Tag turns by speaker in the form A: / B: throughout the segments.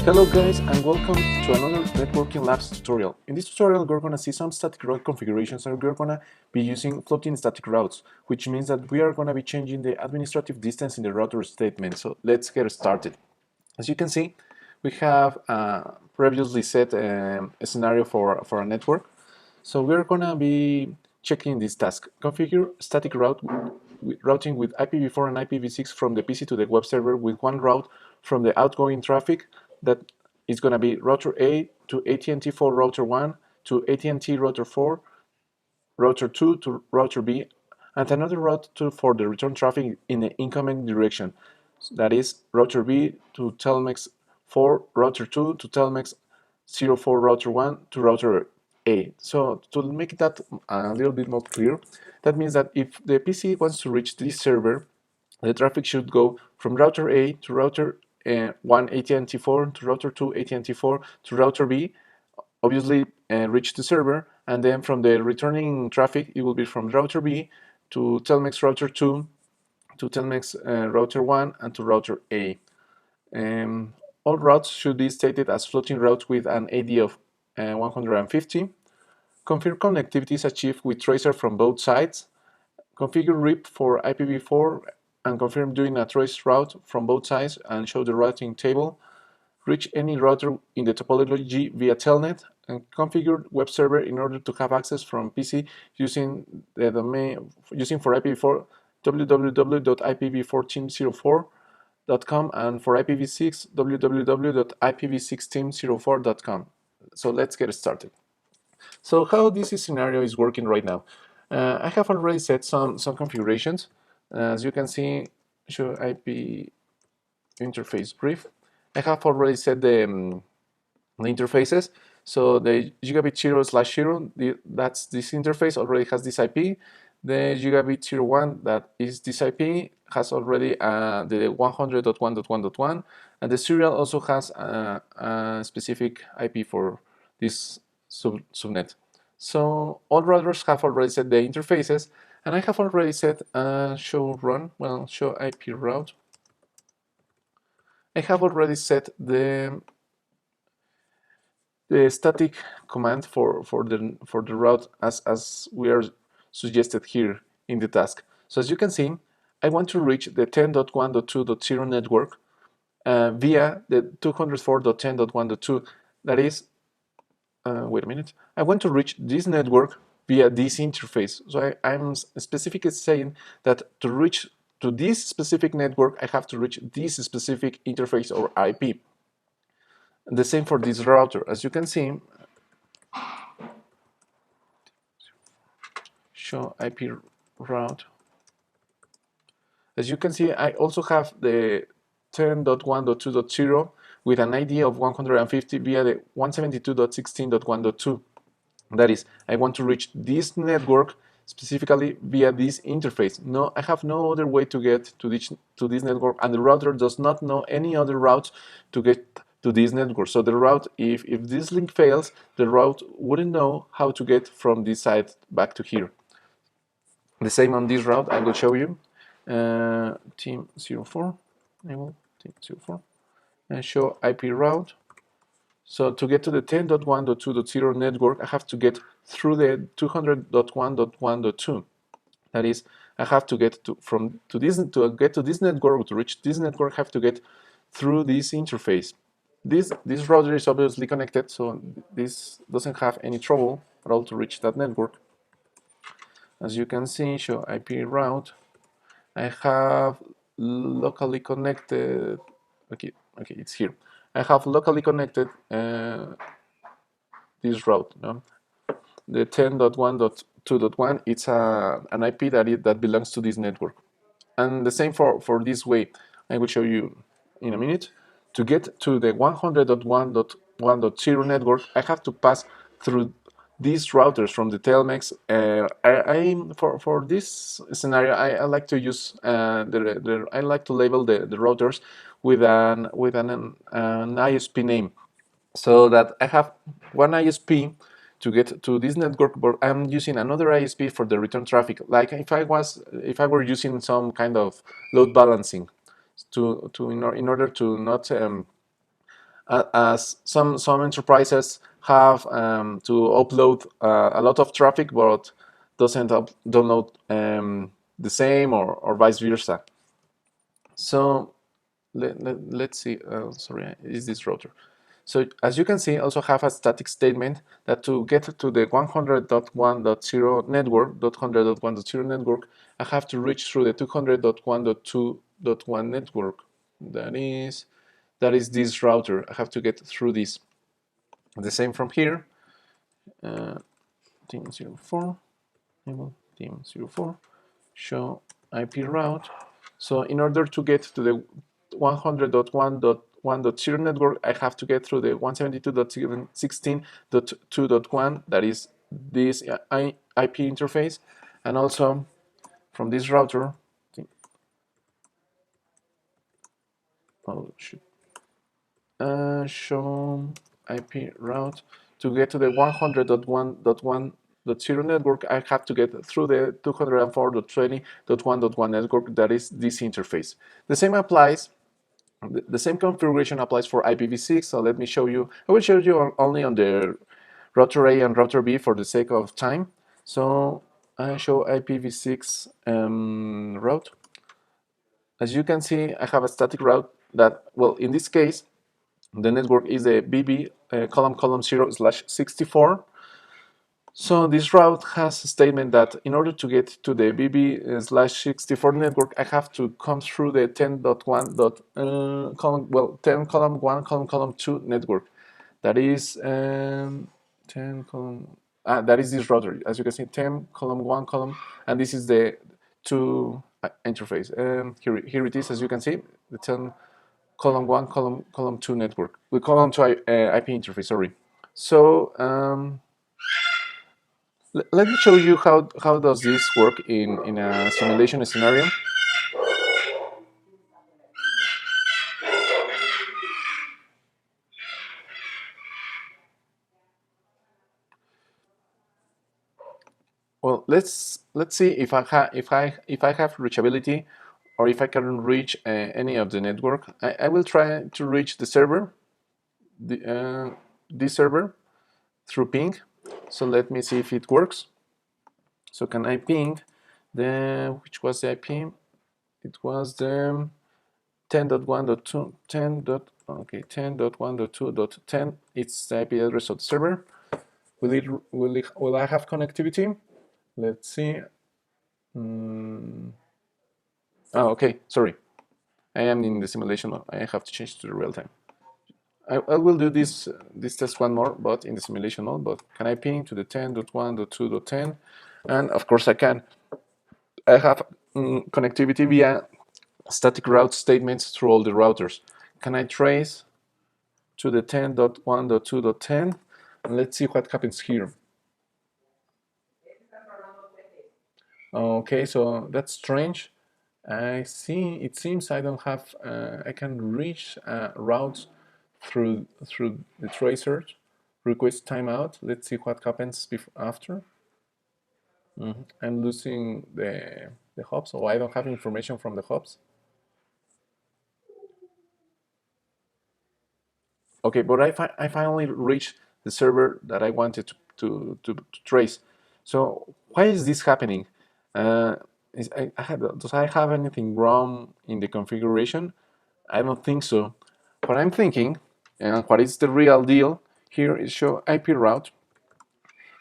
A: Hello guys and welcome to another Networking Labs tutorial. In this tutorial we're going to see some static route configurations and we're going to be using floating static routes, which means that we are going to be changing the administrative distance in the router statement. So let's get started. As you can see, we have previously set a scenario for a network. So we're going to be checking this task. Configure static routing with IPv4 and IPv6 from the PC to the web server with one route from the outgoing traffic that is going to be router A to AT&T4 router 1 to AT&T router 4, router 2 to router B, and another route for the return traffic in the incoming direction. That is router B to telmex 4, router 2 to telmex 04 router 1 to router A. So to make that a little bit more clear, that means that if the PC wants to reach this server, the traffic should go from router A to router 1 AT&T4 to router 2 AT&T4 to router B, obviously reach the server, and then from the returning traffic it will be from router B to telmex router 2 to telmex router 1 and to router A. All routes should be stated as floating routes with an AD of 150. Confirm connectivity is achieved with tracer from both sides. Configure RIP for IPv4 and confirm doing a trace route from both sides and show the routing table. Reach any router in the topology via telnet and configure web server in order to have access from PC using the domain for IPv4 www.ipv1404.com and for IPv6 www.ipv1604.com. So let's get started. So how this scenario is working right now? I have already set some configurations. As you can see, show IP interface brief. I have already set the interfaces. So the gigabit 0/0, that's this interface, already has this IP. The gigabit 01, that is this IP, has already the 100.1.1.1, and the serial also has a specific IP for this subnet. So all routers have already set the interfaces, and I have already set show IP route. I have already set the static command for the route as we are suggested here in the task. So as you can see, I want to reach the 10.1.2.0 network via the 204.10.1.2. That is, wait a minute. I want to reach this network via this interface. So I'm specifically saying that to reach to this specific network, I have to reach this specific interface or IP. The same for this router. As you can see, show IP route. As you can see, I also have the 10.1.2.0 with an ID of 150 via the 172.16.1.2. That is, I want to reach this network specifically via this interface. No, I have no other way to get to this network, and the router does not know any other route to get to this network. So the route, if this link fails, the route wouldn't know how to get from this side back to here. The same on this route, I will show you. Team 04, enable team 04, and show IP route. So to get to the 10.1.2.0 network, I have to get through the 200.1.1.2. That is, I have to get to get to this network, to reach this network, I have to get through this interface. This router is obviously connected, so this doesn't have any trouble at all to reach that network. As you can see, show IP route. I have locally connected. Okay, it's here. I have locally connected this route. No? The 10.1.2.1. It's an IP that belongs to this network, and the same for this way. I will show you in a minute. To get to the 100.1.1.0 network, I have to pass through these routers from the telmex. For this scenario, I like to use I like to label the routers with an ISP name, so that I have one ISP to get to this network, but I'm using another ISP for the return traffic. Like if I were using some kind of load balancing in order to not as some enterprises have to upload a lot of traffic, but doesn't download the same, or vice versa. So let's see. Sorry, is this router? So as you can see, also have a static statement that to get to the 100.1.0 network, 100.1.0 network, I have to reach through the 200.1.2.1 network. That is this router. I have to get through this. The same from here. Team 04, enable team 04, show IP route. So in order to get to the 100.1.1.0 network, I have to get through the 172.16.2.1, that is this IP interface, and also from this router, show IP route to get to the 100.1.1.0 network. I have to get through the 204.20.1.1 network, that is this interface. The same applies. The same configuration applies for IPv6. So let me show you. I will show you only on the router A and router B for the sake of time. So I show IPv6 route. As you can see, I have a static route that, well, in this case, the network is a BB column 0/64. So this route has a statement that in order to get to the BB/64 network, I have to come through the 10.1. Well, 10 column 1 column 2 network. That is 10 column. That is this router. As you can see, 10 column 1 column, and this is the 2 interface. Here it is. As you can see, the 10 column 1 column 2 network. We column 2 IP interface. Sorry. So let me show you how does this work in a simulation scenario. Well, let's see if I have reachability, or if I can reach any of the network. I will try to reach the server, this server, through ping. So let me see if it works. So can I ping which was the IP? It was the 10.1.2 okay, 10.1.2.10. It's the IP address of the server. Will I have connectivity? Let's see. Okay, sorry. I am in the simulation mode. I have to change to the real time. I will do this test one more, but in the simulation mode. But can I ping to the 10.1.2.10? And of course I can. I have connectivity via static route statements through all the routers. Can I trace to the 10.1.2.10? And let's see what happens here. Okay, so that's strange. I see. It seems I don't have. I can reach routes through the tracer. Request timeout. Let's see what happens after. I'm losing the hubs, so I don't have information from the hubs. Okay, but I finally reached the server that I wanted to trace. So why is this happening? Does I have anything wrong in the configuration? I don't think so. What I'm thinking, and what is the real deal here, is show IP route.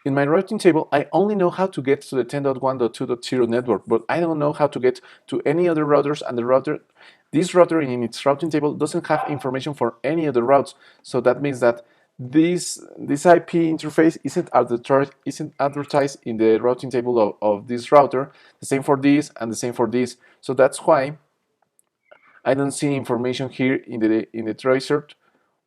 A: In my routing table, I only know how to get to the 10.1.2.0 network, but I don't know how to get to any other routers, and this router in its routing table doesn't have information for any other routes. So that means that this IP interface isn't advertised in the routing table of this router. The same for this, and the same for this. So that's why I don't see information here in the tracer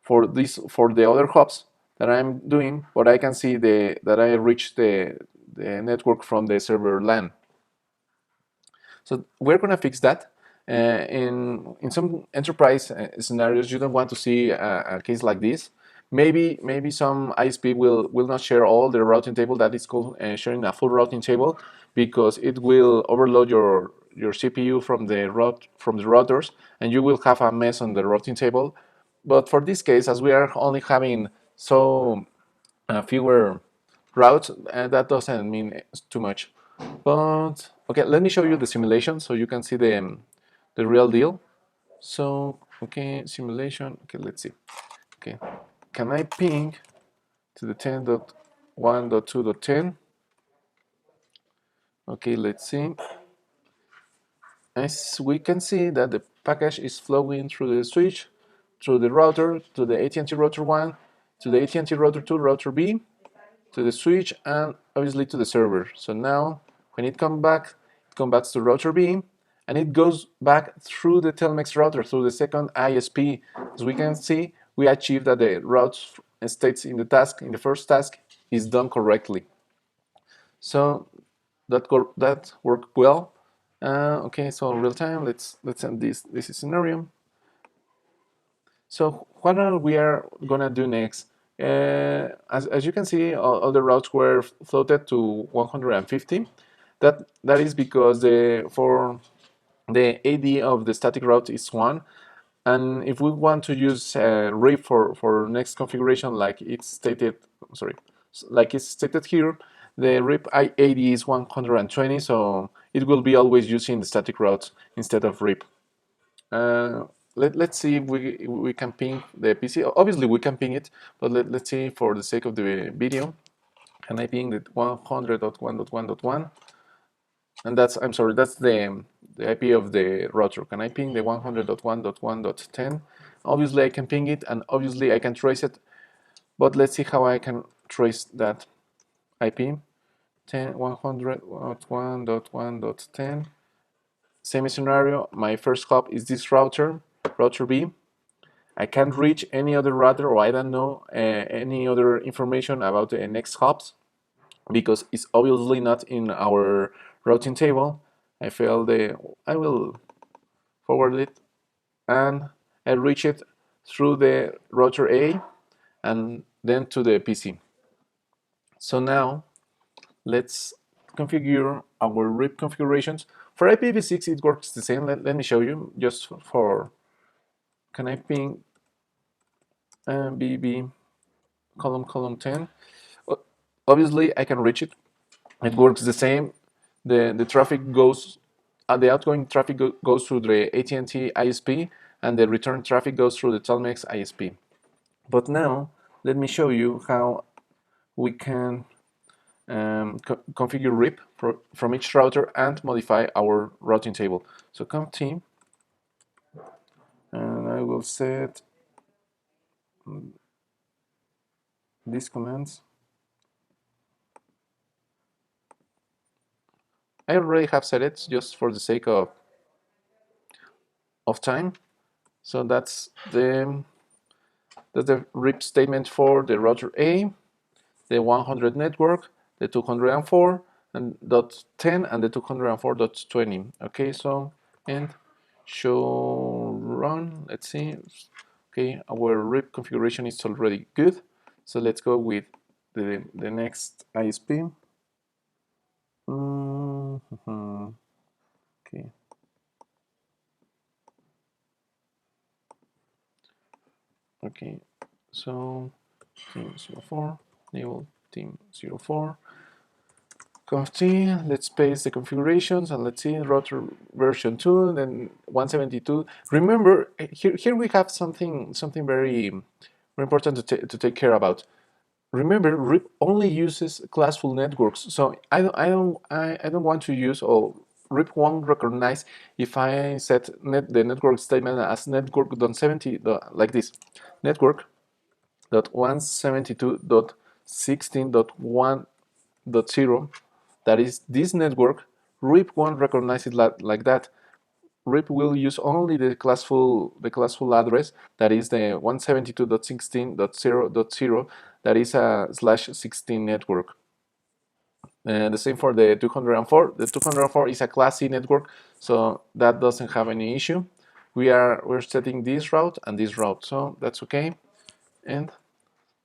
A: for the other hubs that I'm doing, but I can see that I reached the network from the server LAN. So we're gonna fix that. In some enterprise scenarios, you don't want to see a case like this. Maybe some ISP will not share all the routing table. That is called sharing a full routing table, because it will overload your CPU from the routers, and you will have a mess on the routing table. But for this case, as we are only having so fewer routes, that doesn't mean too much. But okay, let me show you the simulation so you can see the real deal. So okay, simulation. Okay, let's see. Okay, can I ping to the 10.1.2.10? Okay, let's see. As we can see that the package is flowing through the switch, through the router, to the AT&T router 1, to the AT&T router 2, router B, to the switch, and obviously to the server. So now, when it comes back to router B, and it goes back through the Telmex router, through the second ISP. As we can see, we achieved that the route states in the first task, is done correctly. So that worked well. Okay, so real time. Let's end this scenario. So what are we are gonna do next? As you can see, all the routes were floated to 150. That is because for the AD of the static route is 1, and if we want to use RIP for next configuration, like it's stated, sorry, like it's stated here, the RIP AD is 120, so it will be always using the static route instead of RIP. Let's see if we can ping the PC. Obviously, we can ping it, but let's see for the sake of the video. Can I ping the 100.1.1.1? And that's, I'm sorry, that's the IP of the router. Can I ping the 100.1.1.10? Obviously, I can ping it, and obviously, I can trace it. But let's see how I can trace that IP. 100.1.1.10. Same scenario. My first hop is this router, router B. I can't reach any other router, or I don't know any other information about the next hops because it's obviously not in our routing table. I will forward it, and I reach it through the router A and then to the PC. So now let's configure our RIP configurations. For IPv6 it works the same. Let me show you just for, can I ping BB column 10? Obviously I can reach it. It works the same. The traffic goes, the outgoing traffic goes through the AT&T ISP, and the return traffic goes through the Telmex ISP. But now let me show you how we can configure RIP from each router and modify our routing table. So conft, and I will set these commands. I already have set it just for the sake of time. So that's the RIP statement for the router A, the 100 network, the 204 and .10 and the 204.20. Okay, so and show run. Let's see. Okay, our RIP configuration is already good. So let's go with the next ISP. Okay. Okay, so team 04, enable team 04. Conft, let's paste the configurations, and let's see router version 2, then 172. Remember, here we have something very important to take care about. Remember, RIP only uses classful networks, so I don't want to use, or RIP won't recognize if I set the network statement as network.70 like this, network.172.16.1.0. That is this network. RIP won't recognize it like that. RIP will use only the classful address, that is the 172.16.0.0, that is a /16 network. And the same for the 204. The 204 is a class C network, so that doesn't have any issue. We're setting this route and this route, so that's okay. And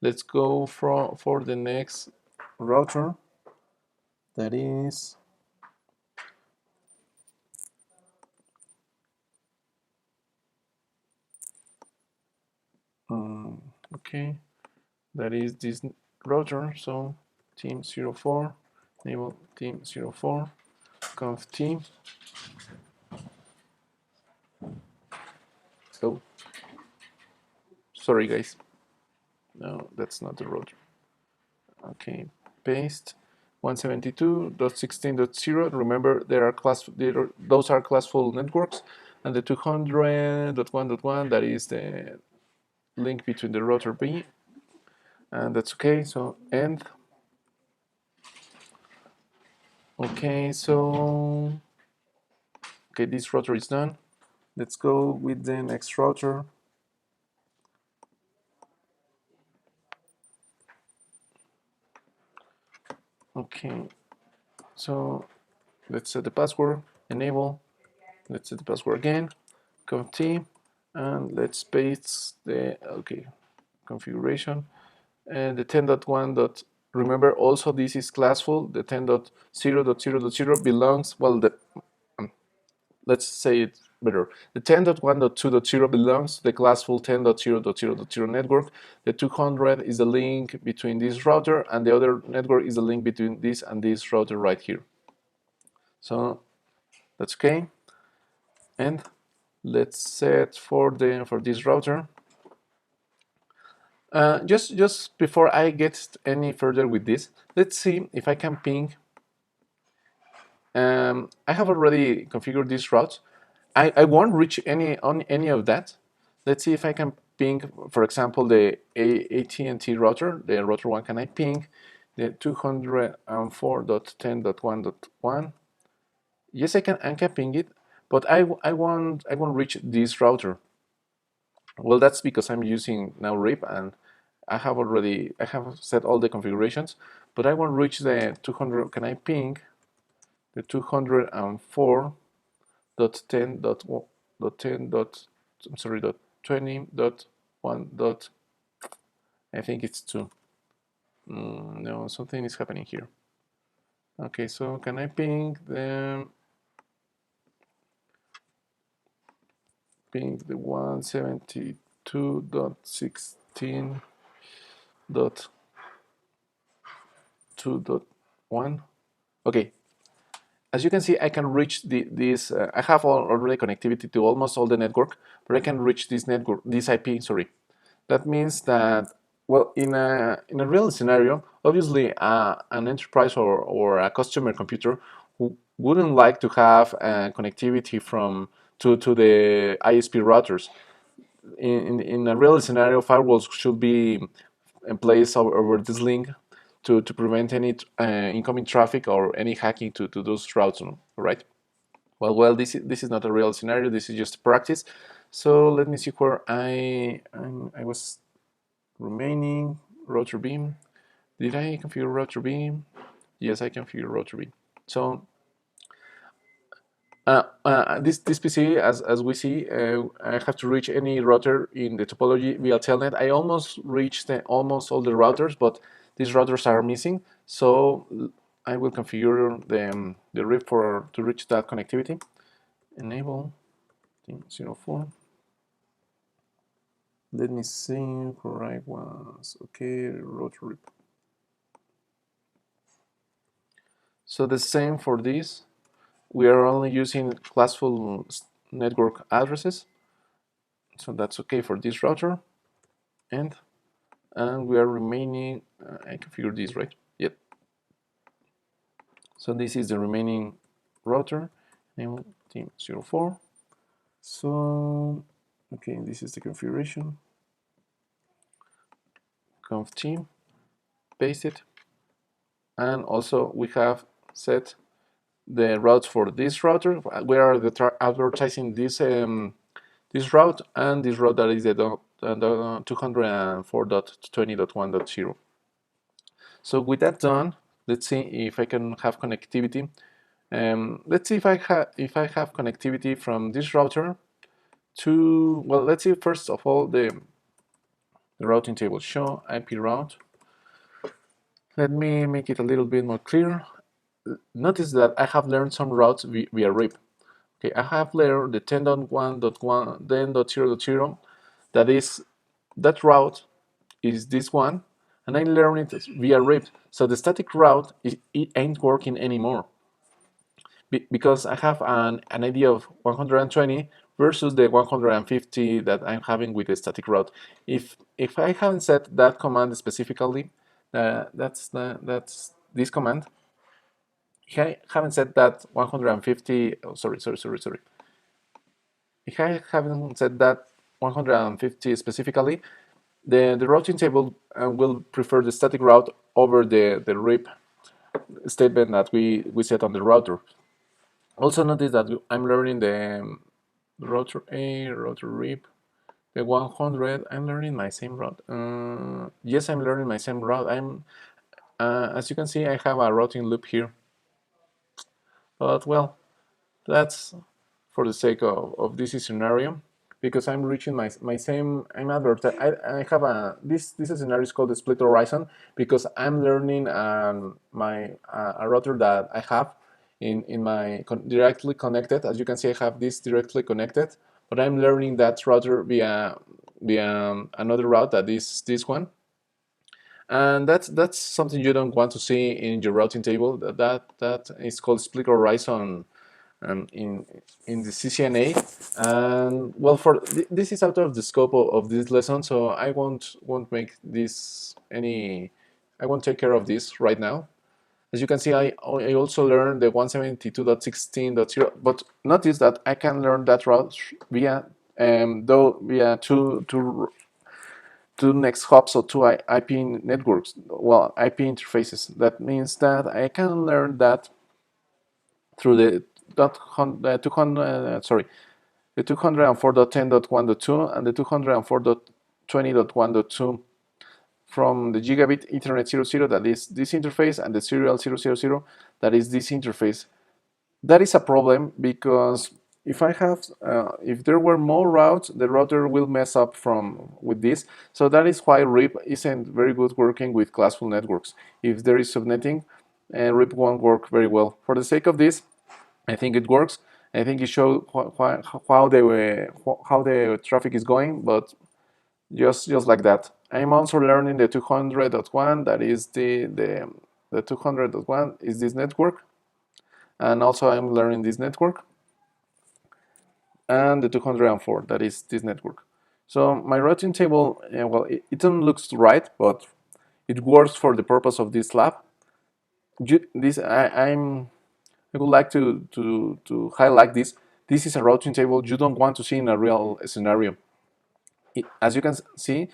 A: let's go for the next router. That is Okay, that is this router. So team 04, enable team 04, conf team. So sorry guys, no, that's not the router. Okay, paste 172.16.0. Remember, those are classful networks, and the 200.1.1, that is the link between the router B, and that's okay. So end. Okay, so okay, this router is done. Let's go with the next router. Okay, so let's set the password, enable. Let's set the password again, conf t, and let's paste the configuration. And the 10.1. Remember, also this is classful. The 10.0.0.0 belongs, well, let's say it better. The 10.1.2.0 belongs to the classful 10.0.0.0 network. The 200 is the link between this router, and the other network is the link between this and this router right here. So that's okay. And let's set for this router. Just before I get any further with this, let's see if I can ping. I have already configured this route. I won't reach any of that. Let's see if I can ping, for example, the AT&T router, the router one. Can I ping the 204.10.1.1? Yes, I can ping it, but I won't reach this router. Well, that's because I'm using now RIP, and I have set all the configurations, but I won't reach the 200. Can I ping the 204.10.10. I'm sorry, dot 20.1. I think it's 2. No, something is happening here. Okay, so can I ping the 172.16.2.1? Okay, as you can see, I can reach this. I have already connectivity to almost all the network, but I can reach this network, this IP. Sorry, that means that, well, in a real scenario, obviously, an enterprise or a customer computer who wouldn't like to have connectivity to the ISP routers. In a real scenario, firewalls should be in place over this link to prevent any incoming traffic or any hacking to those routes, right? Well, this is not a real scenario. This is just practice. So let me see where I was remaining. Router beam. Did I configure router beam? Yes, I configured router beam. So this PC, as we see, I have to reach any router in the topology via telnet. I almost reached almost all the routers, but these routers are missing. So I will configure the RIP to reach that connectivity. Enable team 04. Let me see where I was. Okay, router RIP. So the same for this. We are only using classful network addresses. So that's okay for this router. And we are remaining, I configured this, right? Yep. So this is the remaining router, name team 04. So, okay, this is the configuration. Conf team, paste it. And also we have set the routes for this router. We are advertising this this route, and this route that is the 204.20.1.0. So with that done, let's see if I can have connectivity. Let's see if I have connectivity from this router to, well, let's see first of all the routing table. Show IP route. Let me make it a little bit more clear. Notice that I have learned some routes via RIP. Okay, I have learned the 10.1.1, 10.0.0. That is that route is this one, and I learn it via RIP. So the static route, it ain't working anymore because I have an idea of 120 versus the 150 that I'm having with the static route. If I haven't set that command specifically, that's this command. If I haven't set that 150, oh, sorry. If I haven't set that 150 specifically, the routing table will prefer the static route over the RIP statement that we set on the router. Also notice that I'm learning the router A, router RIP, the 100. I'm learning my same route. Yes, I'm learning my same route. As you can see, I have a routing loop here. But well, that's for the sake of this scenario, because I'm reaching my same, I'm advertising, I have this scenario is called the split horizon, because I'm learning a router that I have in my directly connected. As you can see, I have this directly connected, but I'm learning that router via another route that is this one. And that's something you don't want to see in your routing table. That is called split horizon in the CCNA. And well, this is out of the scope of this lesson, so I won't make this any. I won't take care of this right now. As you can see, I also learned the 172.16.0, but notice that I can learn that route via via two next hops or two IP networks, well, IP interfaces. That means that I can learn that through the 200, the 204.10.1.2 and the 204.20.1.2 from the gigabit Ethernet 00, that is this interface, and the serial 000, that is this interface. That is a problem because if there were more routes, the router will mess up with this. So that is why RIP isn't very good working with classful networks. If there is subnetting, RIP won't work very well. For the sake of this, I think it works. I think it shows how the traffic is going, but just like that. I'm also learning the 200.1. That is the 200.1 is this network, and also I'm learning this network, and the 204, that is this network. So my routing table, well, it doesn't look right, but it works for the purpose of this lab. I would like to highlight this. This is a routing table you don't want to see in a real scenario. As you can see,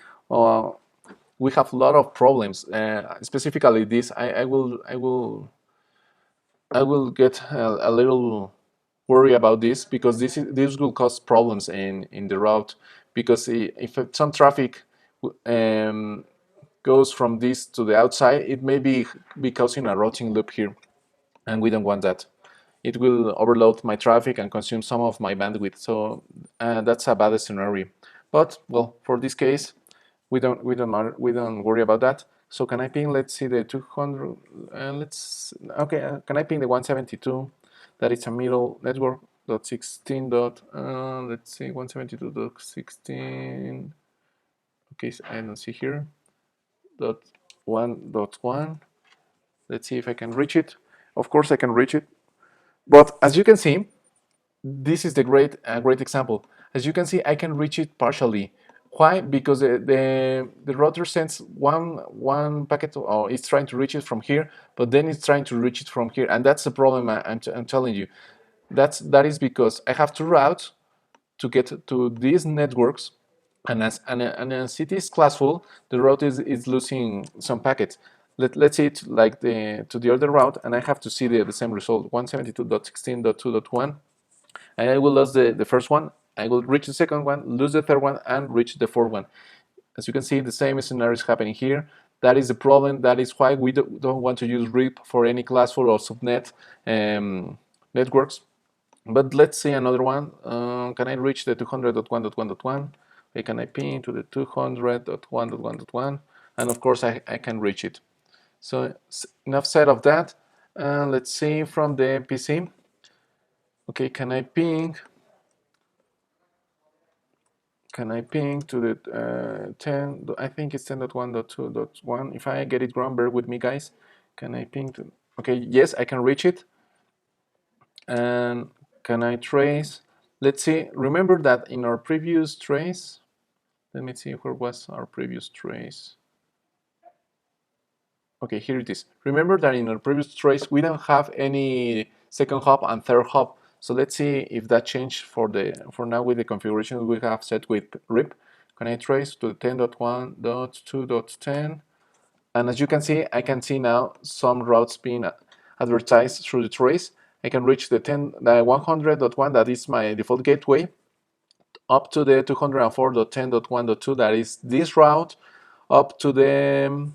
A: we have a lot of problems. Specifically, this I will get a little worry about this, because this will cause problems in the route, because if some traffic goes from this to the outside, it may be causing a routing loop here, and we don't want that. It will overload my traffic and consume some of my bandwidth, so that's a bad scenario. But well, for this case, we don't worry about that. So can I ping? Let's see the 200. Can I ping the 172? That is a middle network. Dot 16 dot. Let's see, 172.16. Okay, so I don't see here. Dot 1.1. Let's see if I can reach it. Of course, I can reach it. But as you can see, this is the great example. As you can see, I can reach it partially. Why? Because the router sends one packet, or it's trying to reach it from here, but then it's trying to reach it from here, and that's the problem I'm telling you. That is because I have two routes to get to these networks, and as it is classful, the route is losing some packets. Let's see it like to the other route, and I have to see the same result, 172.16.2.1. And I will lose the first one, I will reach the second one, lose the third one, and reach the fourth one. As you can see, the same scenario is happening here. That is the problem. That is why we don't want to use RIP for any classful or subnet networks. But let's see another one. Can I reach the 200.1.1.1? Okay, can I ping to the 200.1.1.1? And of course, I can reach it. So enough said of that. Let's see from the PC. Okay, can I ping can I ping to the 10? I think it's 10.1.2.1. If I get it wrong, bear with me, guys. Can I ping to? Okay, yes, I can reach it. And can I trace? Let's see. Remember that in our previous trace, let me see where was our previous trace. Okay, here it is. Remember that in our previous trace, we don't have any second hop and third hop. So let's see if that changed for now with the configuration we have set with RIP. Can I trace to 10.1.2.10? And as you can see, I can see now some routes being advertised through the trace. I can reach the 100.1, that is my default gateway, up to the 204.10.1.2, that is this route, up to the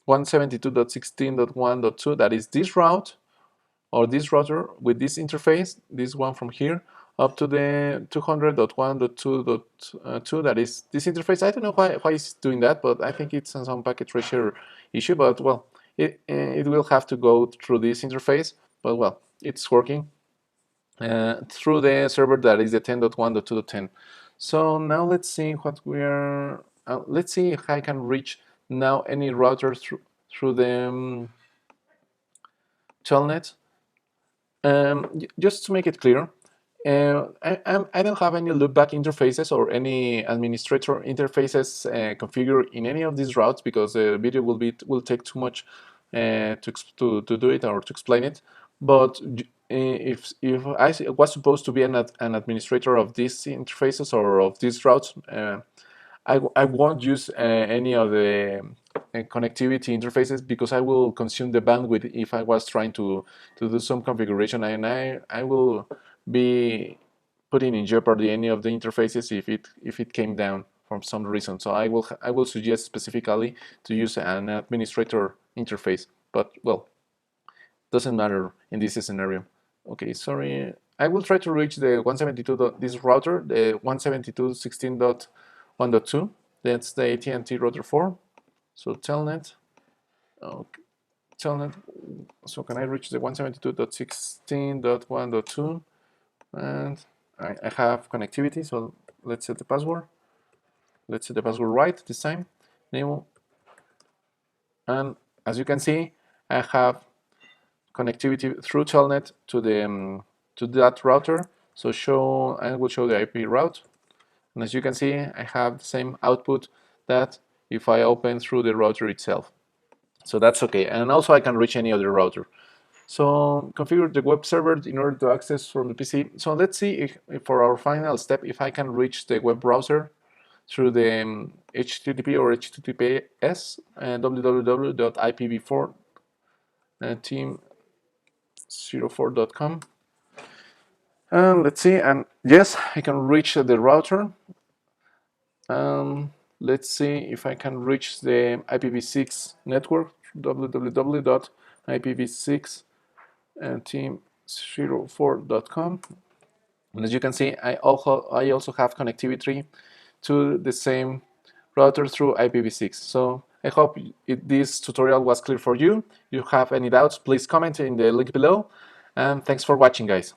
A: 172.16.1.2, that is this route, or this router with this interface, this one from here, up to the 200.1.2.2, that is this interface. I don't know why it's doing that, but I think it's some packet tracer issue, but well, it will have to go through this interface, but well, it's working through the server that is the 10.1.2.10. So now let's see what we're, let's see if I can reach now any router through the telnet. Just to make it clear, I don't have any loopback interfaces or any administrator interfaces configured in any of these routes, because the video will take too much to do it or to explain it. But if I was supposed to be an administrator of these interfaces or of these routes, I won't use any of the connectivity interfaces, because I will consume the bandwidth if I was trying to do some configuration, and I will be putting in jeopardy any of the interfaces if it came down for some reason. So I will suggest specifically to use an administrator interface, but well, doesn't matter in this scenario. Okay, sorry. I will try to reach the 172. This router, the 172.16.1.2. That's the AT&T router 4. So telnet. Okay, telnet. So can I reach the 172.16.1.2? And I have connectivity. So let's set the password. Let's set the password right this time. Name. And as you can see, I have connectivity through telnet to the to that router. So I will show the IP route, and as you can see, I have the same output that if I open through the router itself. So that's okay, and also I can reach any other router. So configure the web server in order to access from the PC. So let's see if for our final step, if I can reach the web browser through the HTTP or HTTPS www.ipv4 team04.com. And let's see, and yes, I can reach the router. Let's see if I can reach the IPv6 network, www.ipv6team04.com. And as you can see, I also have connectivity to the same router through IPv6. So I hope this tutorial was clear for you. If you have any doubts, please comment in the link below. And thanks for watching, guys.